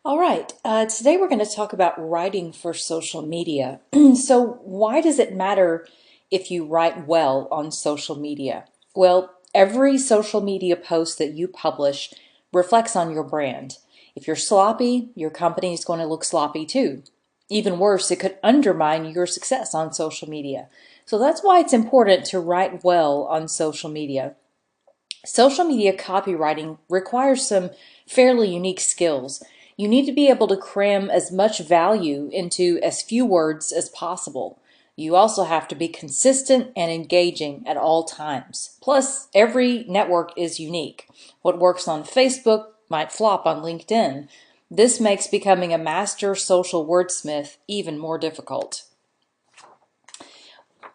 All right, today we're going to talk about writing for social media. So, why does it matter if you write well on social media? Well, every social media post that you publish reflects on your brand. If you're sloppy, your company is going to look sloppy too. Even worse, it could undermine your success on social media. So, that's why it's important to write well on social media. Social media copywriting requires some fairly unique skills. You need to be able to cram as much value into as few words as possible. You also have to be consistent and engaging at all times. Plus, every network is unique. What works on Facebook might flop on LinkedIn. This makes becoming a master social wordsmith even more difficult.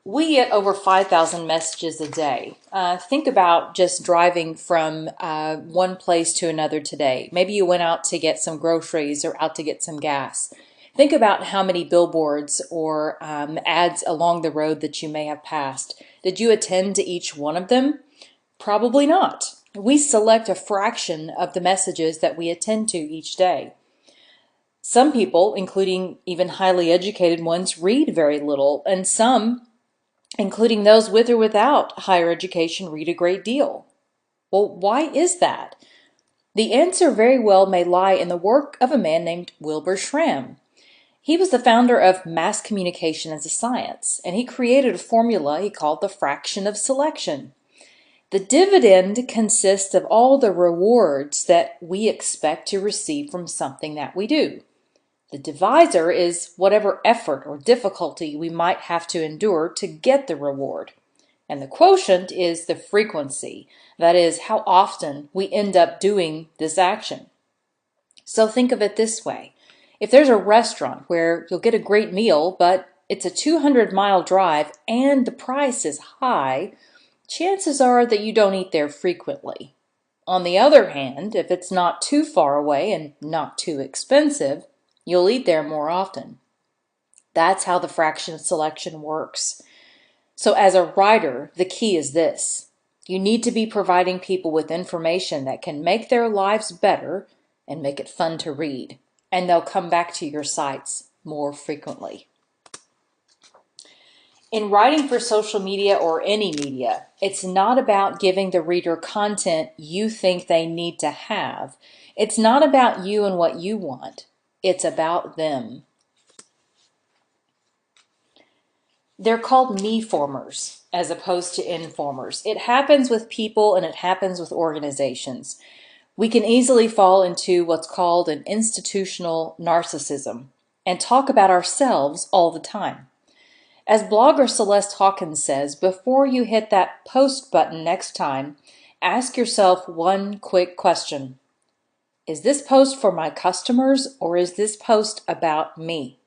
We get over 5,000 messages a day. Think about just driving from one place to another today. Maybe you went out to get some groceries or out to get some gas. Think about how many billboards or ads along the road that you may have passed. Did you attend to each one of them? Probably not. We select a fraction of the messages that we attend to each day. Some people, including even highly educated ones, read very little, and some, including those with or without higher education, read a great deal. Well, why is that? The answer very well may lie in the work of a man named Wilbur Schramm. He was the founder of mass communication as a science, and he created a formula he called the fraction of selection. The dividend consists of all the rewards that we expect to receive from something that we do. The divisor is whatever effort or difficulty we might have to endure to get the reward. And the quotient is the frequency, that is, how often we end up doing this action. So think of it this way. If there's a restaurant where you'll get a great meal, but it's a 200-mile drive and the price is high, chances are that you don't eat there frequently. On the other hand, if it's not too far away and not too expensive, you'll eat there more often. That's how the fraction selection works. So as a writer, the key is this. You need to be providing people with information that can make their lives better and make it fun to read. And they'll come back to your sites more frequently. In writing for social media or any media, it's not about giving the reader content you think they need to have. It's not about you and what you want. It's about them. They're called me-formers as opposed to informers. It happens with people and it happens with organizations. We can easily fall into what's called an institutional narcissism and talk about ourselves all the time. As blogger Celeste Hawkins says, before you hit that post button next time, ask yourself one quick question. Is this post for my customers or is this post about me?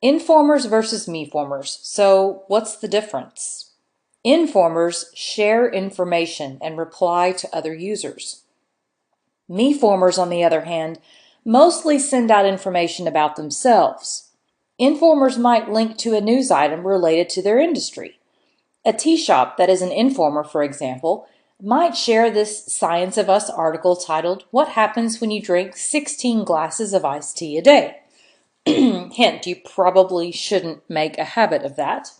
Informers versus me-formers. So what's the difference? Informers share information and reply to other users. Me-formers, on the other hand, mostly send out information about themselves. Informers might link to a news item related to their industry. A tea shop that is an informer, for example, might share this Science of Us article titled, "What Happens When You Drink 16 Glasses of Iced Tea a Day?" Hint, you probably shouldn't make a habit of that.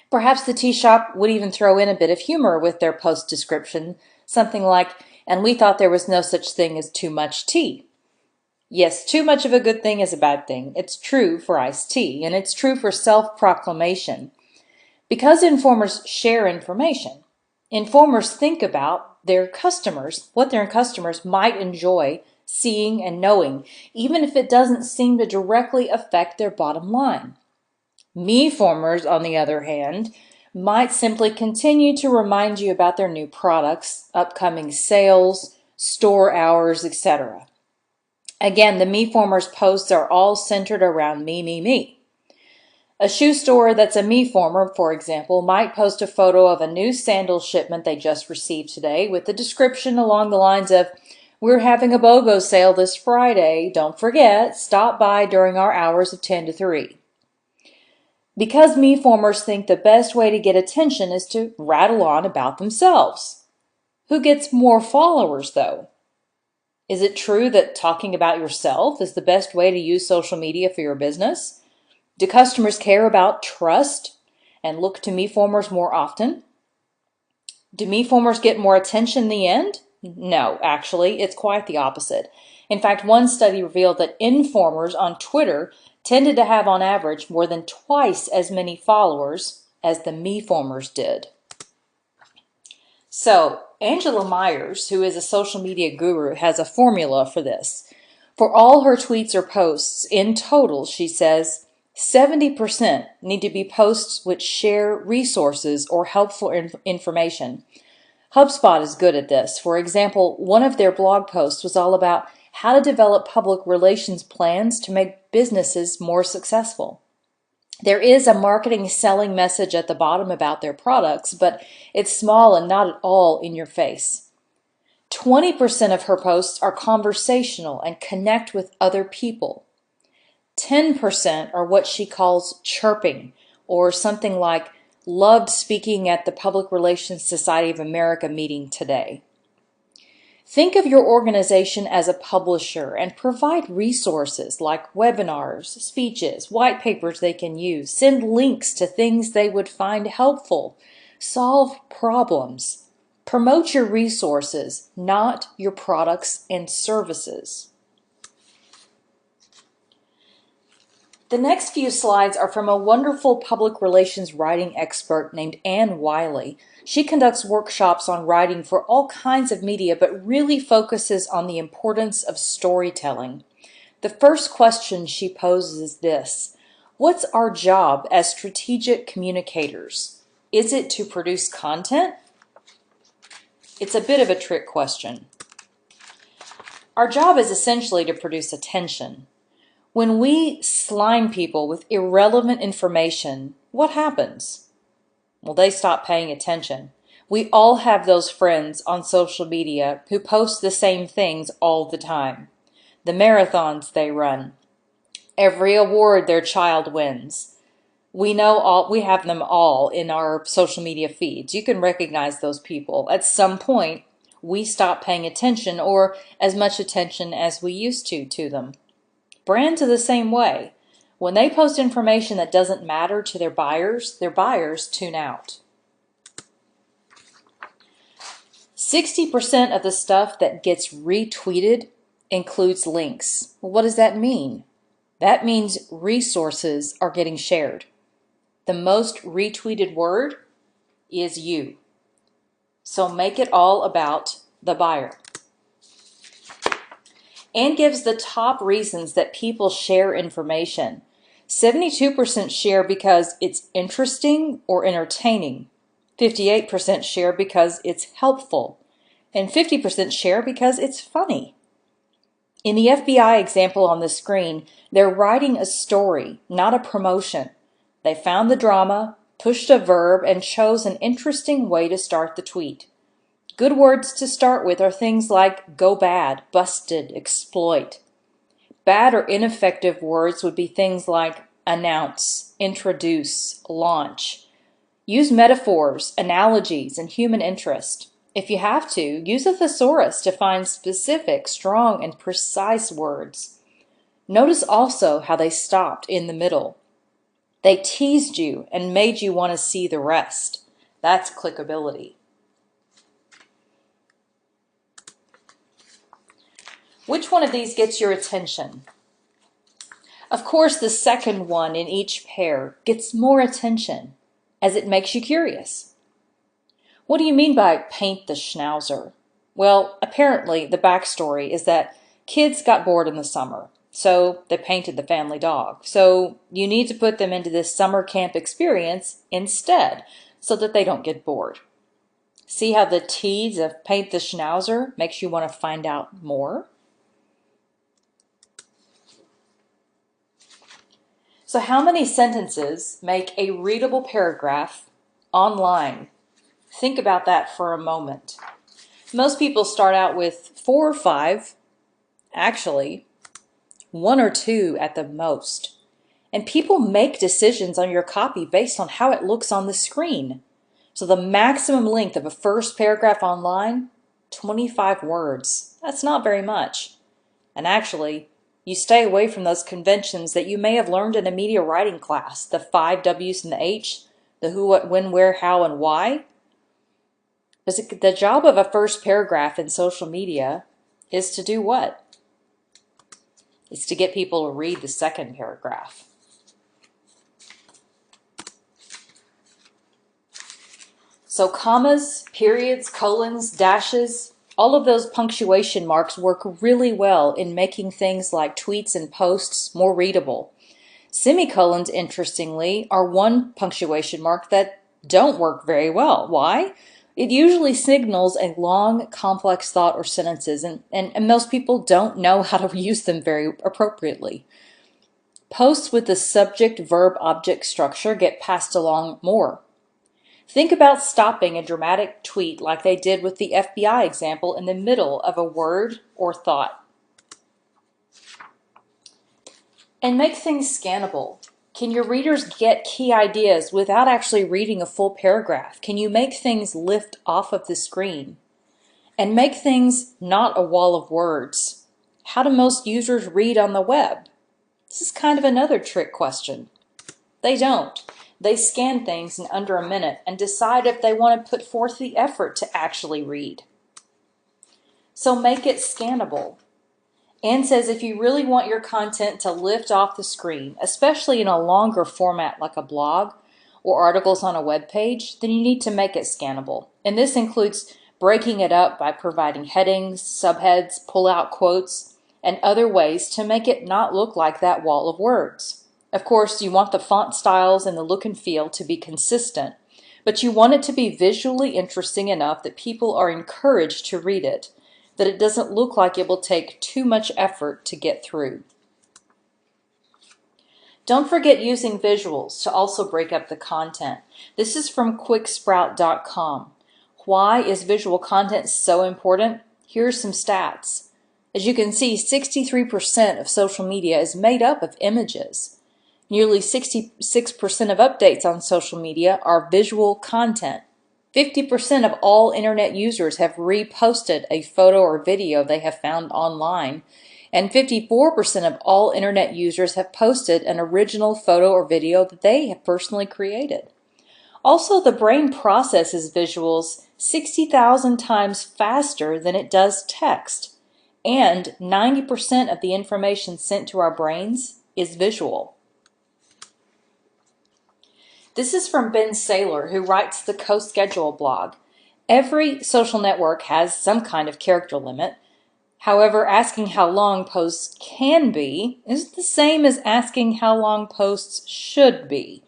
Perhaps the tea shop would even throw in a bit of humor with their post description, something like, "And we thought there was no such thing as too much tea." Yes, too much of a good thing is a bad thing. It's true for iced tea, and it's true for self-proclamation. Because informers share information, informers think about their customers, what their customers might enjoy seeing and knowing, even if it doesn't seem to directly affect their bottom line. Me-formers, on the other hand, might simply continue to remind you about their new products, upcoming sales, store hours, etc. Again, the me-formers posts are all centered around me, me, me. A shoe store that's a me-former, for example, might post a photo of a new sandal shipment they just received today with a description along the lines of, "We're having a BOGO sale this Friday. Don't forget, stop by during our hours of 10 to 3. Because me-formers think the best way to get attention is to rattle on about themselves. Who gets more followers, though? Is it true that talking about yourself is the best way to use social media for your business? Do customers care about trust and look to MeFormers more often? Do MeFormers get more attention in the end? No, actually, it's quite the opposite. In fact, one study revealed that informers on Twitter tended to have on average more than twice as many followers as the MeFormers did. So, Angela Myers, who is a social media guru, has a formula for this. For all her tweets or posts, in total, she says, 70% need to be posts which share resources or helpful information. HubSpot is good at this. For example, one of their blog posts was all about how to develop public relations plans to make businesses more successful. There is a marketing selling message at the bottom about their products, but it's small and not at all in your face. 20% of her posts are conversational and connect with other people. 10% are what she calls chirping, or something like, loved speaking at the Public Relations Society of America meeting today. Think of your organization as a publisher and provide resources like webinars, speeches, white papers they can use. Send links to things they would find helpful. Solve problems. Promote your resources, not your products and services. The next few slides are from a wonderful public relations writing expert named Anne Wiley. She conducts workshops on writing for all kinds of media, but really focuses on the importance of storytelling. The first question she poses is this: what's our job as strategic communicators? Is it to produce content? It's a bit of a trick question. Our job is essentially to produce attention. When we slime people with irrelevant information, what happens? Well, they stop paying attention. We all have those friends on social media who post the same things all the time. The marathons they run, every award their child wins. We have them all in our social media feeds. You can recognize those people. At some point, we stop paying attention, or as much attention as we used to them. Brands are the same way. When they post information that doesn't matter to their buyers tune out. 60% of the stuff that gets retweeted includes links. Well, what does that mean? That means resources are getting shared. The most retweeted word is you. So make it all about the buyer. And gives the top reasons that people share information. 72% share because it's interesting or entertaining. 58% share because it's helpful. And 50% share because it's funny. In the FBI example on the screen, they're writing a story, not a promotion. They found the drama, pushed a verb, and chose an interesting way to start the tweet. Good words to start with are things like go bad, busted, exploit. Bad or ineffective words would be things like announce, introduce, launch. Use metaphors, analogies, and human interest. If you have to, use a thesaurus to find specific, strong, and precise words. Notice also how they stopped in the middle. They teased you and made you want to see the rest. That's clickability. Which one of these gets your attention? Of course, the second one in each pair gets more attention, as it makes you curious. What do you mean by paint the schnauzer? Well, apparently the backstory is that kids got bored in the summer, so they painted the family dog. So you need to put them into this summer camp experience instead, so that they don't get bored. See how the tease of paint the schnauzer makes you want to find out more? So how many sentences make a readable paragraph online? Think about that for a moment. Most people start out with 4 or 5, actually 1 or 2 at the most. And people make decisions on your copy based on how it looks on the screen. So the maximum length of a first paragraph online, 25 words. That's not very much. And actually, you stay away from those conventions that you may have learned in a media writing class, the 5 W's and the H, the who, what, when, where, how, and why. Because the job of a first paragraph in social media is to do what? It's to get people to read the second paragraph. So commas, periods, colons, dashes, all of those punctuation marks work really well in making things like tweets and posts more readable. Semicolons, interestingly, are one punctuation mark that don't work very well. Why? It usually signals a long, complex thought or sentences, and most people don't know how to use them very appropriately. Posts with the subject-verb-object structure get passed along more. Think about stopping a dramatic tweet like they did with the FBI example in the middle of a word or thought. And make things scannable. Can your readers get key ideas without actually reading a full paragraph? Can you make things lift off of the screen? And make things not a wall of words. How do most users read on the web? This is kind of another trick question. They don't. They scan things in under a minute and decide if they want to put forth the effort to actually read. So make it scannable. Anne says if you really want your content to lift off the screen, especially in a longer format like a blog or articles on a web page, then you need to make it scannable. And this includes breaking it up by providing headings, subheads, pull-out quotes, and other ways to make it not look like that wall of words. Of course, you want the font styles and the look and feel to be consistent, but you want it to be visually interesting enough that people are encouraged to read it, that it doesn't look like it will take too much effort to get through. Don't forget using visuals to also break up the content. This is from quicksprout.com. Why is visual content so important? Here are some stats. As you can see, 63% of social media is made up of images. Nearly 66% of updates on social media are visual content. 50% of all internet users have reposted a photo or video they have found online, and 54% of all internet users have posted an original photo or video that they have personally created. Also, the brain processes visuals 60,000 times faster than it does text, and 90% of the information sent to our brains is visual. This is from Ben Saylor, who writes the CoSchedule blog. Every social network has some kind of character limit. However, asking how long posts can be is the same as asking how long posts should be.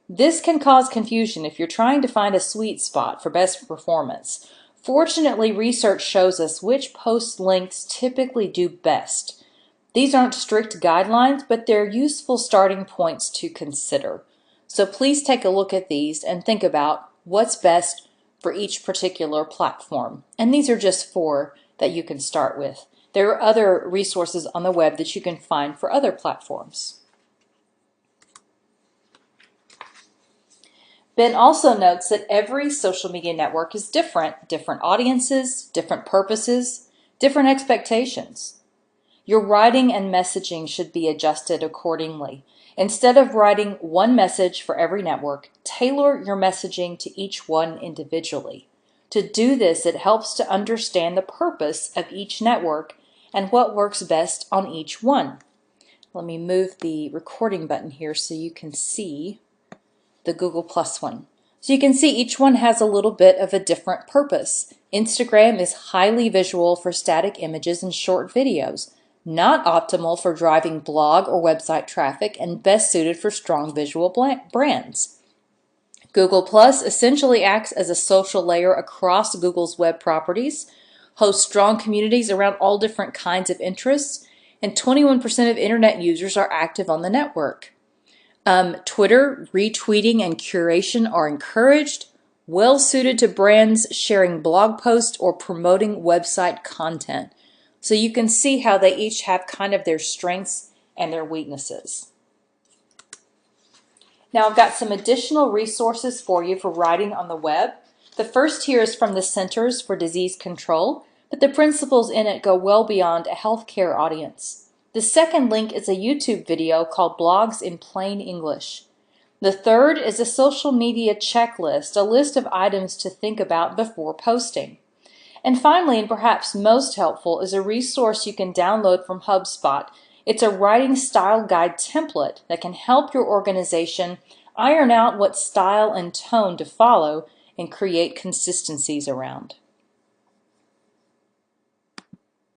This can cause confusion if you're trying to find a sweet spot for best performance. Fortunately, research shows us which post lengths typically do best. These aren't strict guidelines, but they're useful starting points to consider. So please take a look at these and think about what's best for each particular platform. And these are just 4 that you can start with. There are other resources on the web that you can find for other platforms. Ben also notes that every social media network is different audiences, different purposes, different expectations. Your writing and messaging should be adjusted accordingly. Instead of writing one message for every network, tailor your messaging to each one individually. To do this, it helps to understand the purpose of each network and what works best on each one. Let me move the recording button here so you can see the Google Plus one. So you can see each one has a little bit of a different purpose. Instagram is highly visual for static images and short videos, not optimal for driving blog or website traffic, and best suited for strong visual brands. Google Plus essentially acts as a social layer across Google's web properties, hosts strong communities around all different kinds of interests, and 21% of internet users are active on the network. Twitter, retweeting, and curation are encouraged, well suited to brands sharing blog posts or promoting website content. So you can see how they each have kind of their strengths and their weaknesses. Now I've got some additional resources for you for writing on the web. The first here is from the Centers for Disease Control. but the principles in it go well beyond a healthcare audience. The second link is a YouTube video called Blogs in Plain English. The third is a social media checklist, a list of items to think about before posting. And finally, and perhaps most helpful, is a resource you can download from HubSpot. It's a writing style guide template that can help your organization iron out what style and tone to follow and create consistencies around.